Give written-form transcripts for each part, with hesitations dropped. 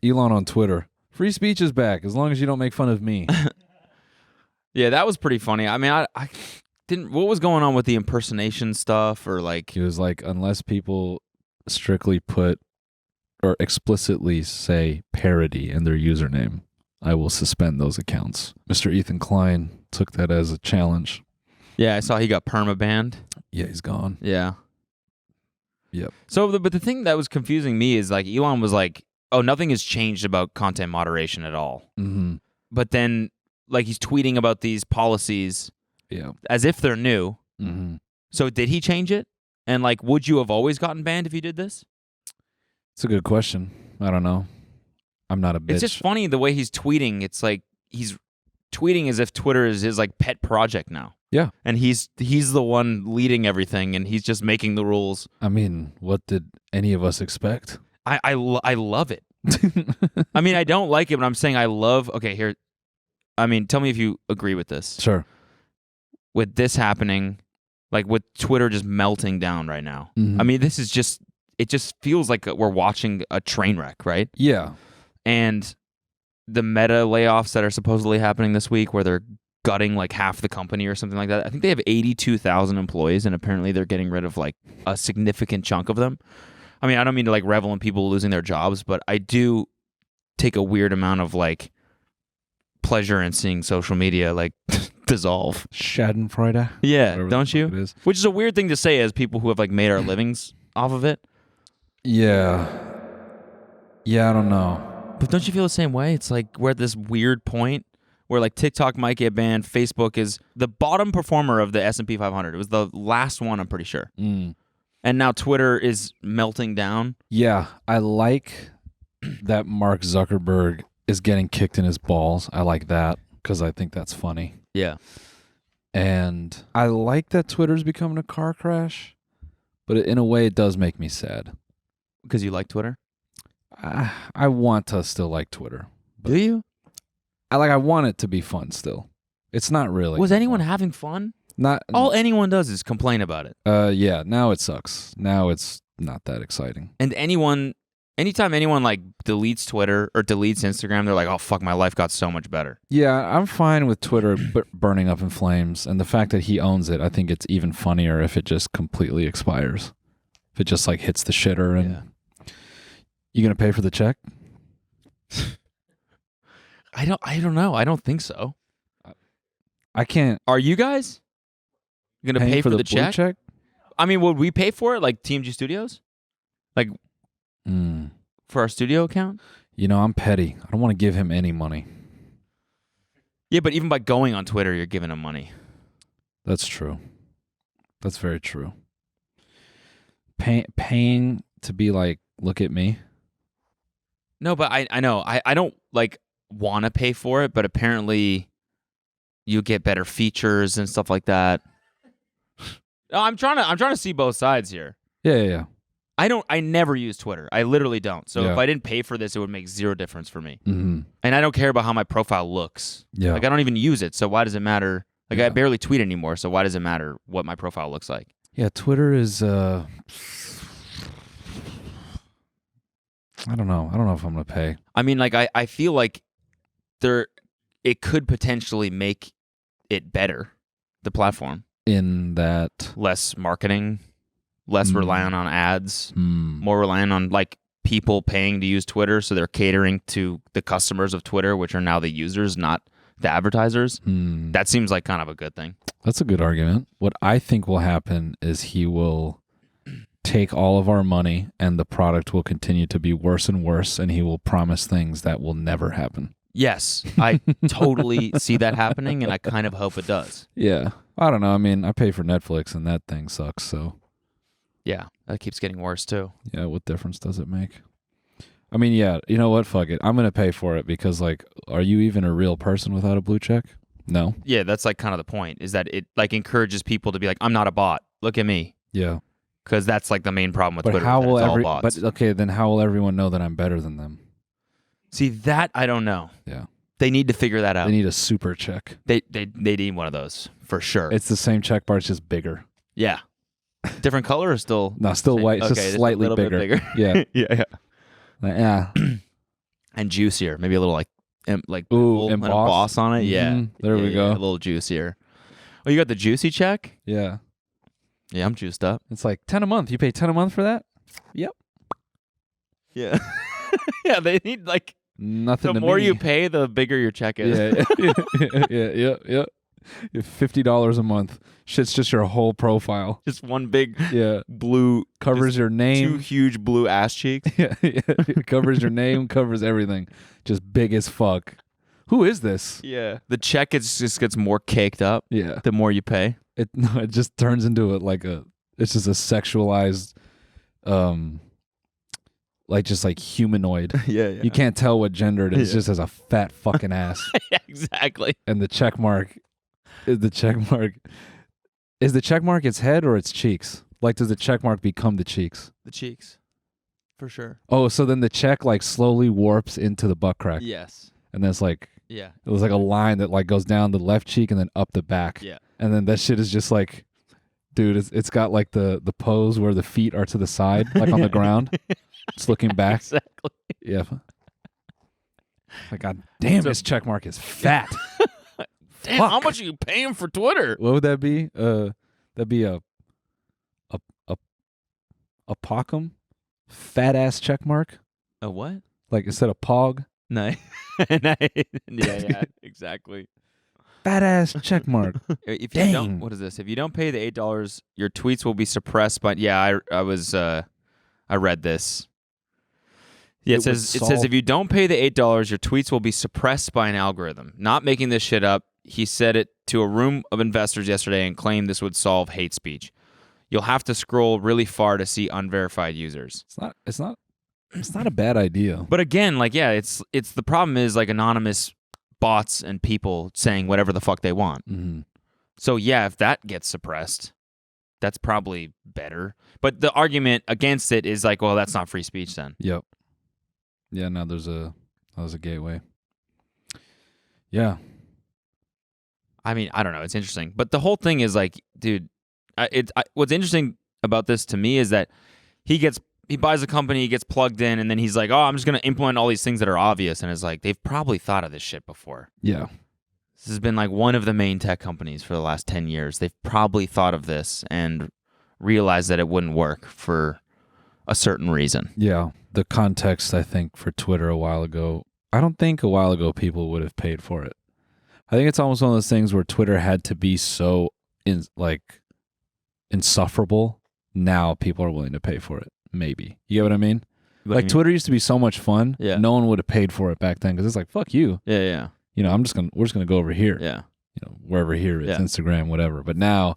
Elon on Twitter. Free speech is back as long as you don't make fun of me. Yeah, that was pretty funny. I mean, I didn't. What was going on with the impersonation stuff, or like? He was like, unless people strictly put or explicitly say parody in their username, I will suspend those accounts. Mr. Ethan Klein took that as a challenge. Yeah, I saw he got perma-banned. Yeah, he's gone. Yeah. Yep. So, but the thing that was confusing me is like Elon was like, "Oh, nothing has changed about content moderation at all." Mm-hmm. But then, like, he's tweeting about these policies, as if they're new. Mm-hmm. So, did he change it? And like, would you have always gotten banned if you did this? It's a good question. I don't know. I'm not a bitch. It's just funny the way he's tweeting. It's like he's tweeting as if Twitter is his like pet project now. Yeah. And he's the one leading everything, and he's just making the rules. I mean, what did any of us expect? I love it. I mean, I don't like it, but I'm saying I love. Okay, here. I mean, tell me if you agree with this. Sure. With this happening, like with Twitter just melting down right now. Mm-hmm. I mean, this is just. It just feels like we're watching a train wreck, right? Yeah. And the Meta layoffs that are supposedly happening this week, where they're gutting like half the company or something like that. I think they have 82,000 employees, and apparently they're getting rid of like a significant chunk of them. I mean, I don't mean to like revel in people losing their jobs, but I do take a weird amount of like pleasure in seeing social media like dissolve. Schadenfreude. Yeah, Whatever don't you? it is. Which is a weird thing to say as people who have like made our livings off of it. Yeah. Yeah, I don't know. But don't you feel the same way? It's like we're at this weird point where like TikTok might get banned. Facebook is the bottom performer of the S&P 500. It was the last one, I'm pretty sure. Mm. And now Twitter is melting down. Yeah, I like that Mark Zuckerberg is getting kicked in his balls. I like that because I think that's funny. Yeah. And I like that Twitter's becoming a car crash, but in a way it does make me sad. Because you like Twitter? I want to still like Twitter. Do you? I want it to be fun still. It's not really. Was anyone having fun? Not All anyone does is complain about it. Yeah, now it sucks. Now it's not that exciting. And anytime anyone like deletes Twitter or deletes Instagram, they're like, "Oh fuck, my life got so much better." Yeah, I'm fine with Twitter burning up in flames, and the fact that he owns it, I think it's even funnier if it just completely expires. If it just like hits the shitter and you gonna pay for the check? I don't know. I don't think so. I can't. Are you guys gonna pay for the blue check? I mean, would we pay for it like TMG Studios? Like for our studio account? You know, I'm petty. I don't want to give him any money. Yeah, but even by going on Twitter, you're giving him money. That's true. That's very true. Paying to be like, look at me. No, but I know. I don't like want to pay for it, but apparently you get better features and stuff like that. No, I'm trying to see both sides here. Yeah. I never use Twitter. I literally don't. So Yeah. if I didn't pay for this, it would make zero difference for me. Mm-hmm. And I don't care about how my profile looks. Yeah. Like I don't even use it. So why does it matter? Like Yeah. I barely tweet anymore. So why does it matter what my profile looks like? Yeah, Twitter is I don't know. I don't know if I'm going to pay. I mean, like I feel like it could potentially make it better, the platform. In that Less marketing, less reliant on ads, Hmm. more reliant on like people paying to use Twitter. So they're catering to the customers of Twitter, which are now the users, not the advertisers. That seems like kind of a good thing. That's a good argument. What I think will happen is he will take all of our money and the product will continue to be worse and worse, and he will promise things that will never happen. Yes, I totally see that happening, and I kind of hope it does. Yeah. I don't know. I mean, I pay for Netflix and that thing sucks, so Yeah, that keeps getting worse too. yeah, what difference does it make? I mean, yeah, you know what? Fuck it. I'm going to pay for it because, like, are you even a real person without a blue check? No. Yeah, that's like kind of the point, is that it like encourages people to be like, I'm not a bot. Look at me. Yeah. Because that's like the main problem with But Twitter. how that will it's all bots. But okay, then how will everyone know that I'm better than them? See, that I don't know. Yeah. They need to figure that out. They need a super check. They need one of those for sure. It's the same check bar, it's just bigger. Yeah. Different color or still? No, still same? white. It's Okay, just slightly a little bigger. bit bigger. Yeah. yeah. Yeah. and juicier. Maybe a little like Ooh, and a boss on it. Yeah, Mhm. There we go. A little juicier. Oh, you got the juicy check? Yeah. Yeah, I'm juiced up. It's like 10 a month. You pay 10 a month for that? Yep. Yeah, yeah. They need like Nothing the to more me. you pay, the bigger your check is. Yeah. $50 a month. Shit's just your whole profile. Just one big Yeah. blue Covers your two name. huge blue ass cheeks. Yeah. Covers your name, covers everything. Just big as fuck. Who is this? Yeah, the check just gets more caked up Yeah. the more you pay. It just turns into it's just a sexualized like humanoid. Yeah. You can't tell what gender it is. Yeah. Just as a fat fucking ass. Yeah, exactly. And the check mark is the check mark its head or its cheeks? Like, does the check mark become the cheeks? The cheeks, for sure. Oh, so then the check like slowly warps into the butt crack, Yes. and then it's like Yeah. it was like a line that like goes down the left cheek and then up the back. Yeah. And then that shit is just like, dude, it's got like the pose where the feet are to the side, like on the ground. It's looking back. Exactly. Yeah. Like, god damn, So- this check mark is fat. Damn, Fuck. how much are you paying for Twitter? What would that be? That'd be a pockum, fat ass check mark. A what? Like instead of pog, No. Yeah, exactly. fat ass check mark. If you Dang. don't, what is this? If you don't pay the $8, your tweets will be suppressed. But yeah, I read this. Yeah, It it says if you don't pay the $8, your tweets will be suppressed by an algorithm. Not making this shit up. He said it to a room of investors yesterday and claimed this would solve hate speech. You'll have to scroll really far to see unverified users. It's not a bad idea. But again, like it's the problem is like anonymous bots and people saying whatever the fuck they want. Mm-hmm. So yeah, if that gets suppressed, that's probably better. But the argument against it is like, well, that's not free speech then. Yep. Yeah. Now there's a gateway. Yeah. I mean, I don't know. It's interesting. But the whole thing is like, dude, what's interesting about this to me is that he buys a company, he gets plugged in, and then he's like, oh, I'm just going to implement all these things that are obvious. And it's like, they've probably thought of this shit before. Yeah. This has been like one of the main tech companies for the last 10 years. They've probably thought of this and realized that it wouldn't work for a certain reason. Yeah. The context, I think, for Twitter a while ago, I don't think a while ago people would have paid for it. I think it's almost one of those things where Twitter had to be so insufferable. Now people are willing to pay for it. Maybe. You get what I mean? Like Twitter used to be so much fun. Yeah. No one would have paid for it back then because it's like, fuck you. Yeah. You know, we're just gonna go over here. Yeah. You know, wherever here is, Yeah. Instagram, whatever. But now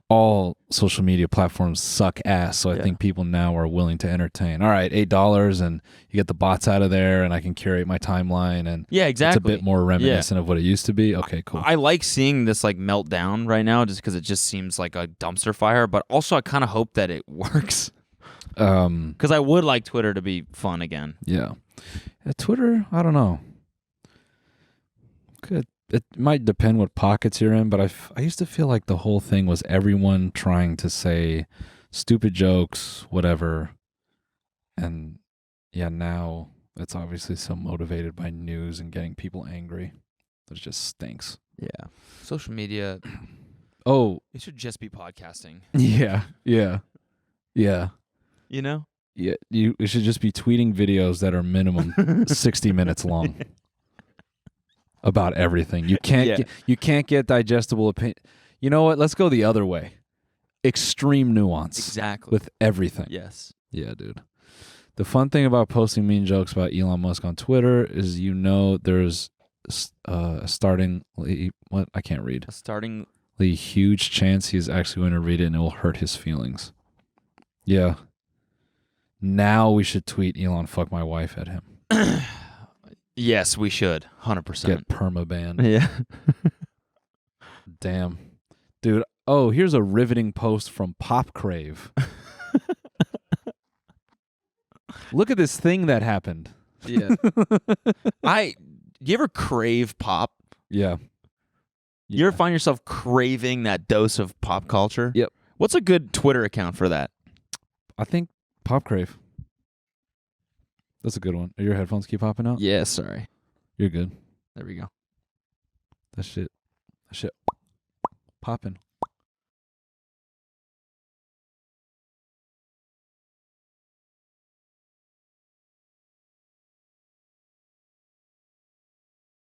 all social media platforms suck ass. So I Yeah. think people now are willing to entertain. All right, $8 and you get the bots out of there and I can curate my timeline and Yeah, exactly. it's a bit more reminiscent of what it used to be. Okay, cool. I like seeing this like meltdown right now just because it just seems like a dumpster fire. But also I kind of hope that it works. Because I would like Twitter to be fun again. Yeah. Twitter, I don't know. It might depend what pockets you're in, but I used to feel like the whole thing was everyone trying to say stupid jokes, whatever. And yeah, now it's obviously so motivated by news and getting people angry. It just stinks. Yeah. Social media, Oh, it should just be podcasting. yeah. You know? Yeah, you should just be tweeting videos that are minimum 60 minutes long about everything. You can't get digestible opinion. You know what? Let's go the other way. Extreme nuance Exactly. with everything. Yes. Yeah, dude. The fun thing about posting mean jokes about Elon Musk on Twitter is there's a startingly what I can't read. A starting The huge chance he's actually going to read it and it will hurt his feelings. Yeah. Now we should tweet Elon fuck my wife at him. Yes, we should. 100%. Get perma-banned. Yeah. Damn. Dude, oh, here's a riveting post from Pop Crave. Look at this thing that happened. Yeah. Do you ever crave pop? Yeah. You ever find yourself craving that dose of pop culture? Yep. What's a good Twitter account for that? I think Pop Crave. That's a good one. Your headphones keep popping out? Yeah, sorry. You're good. There we go. That shit popping.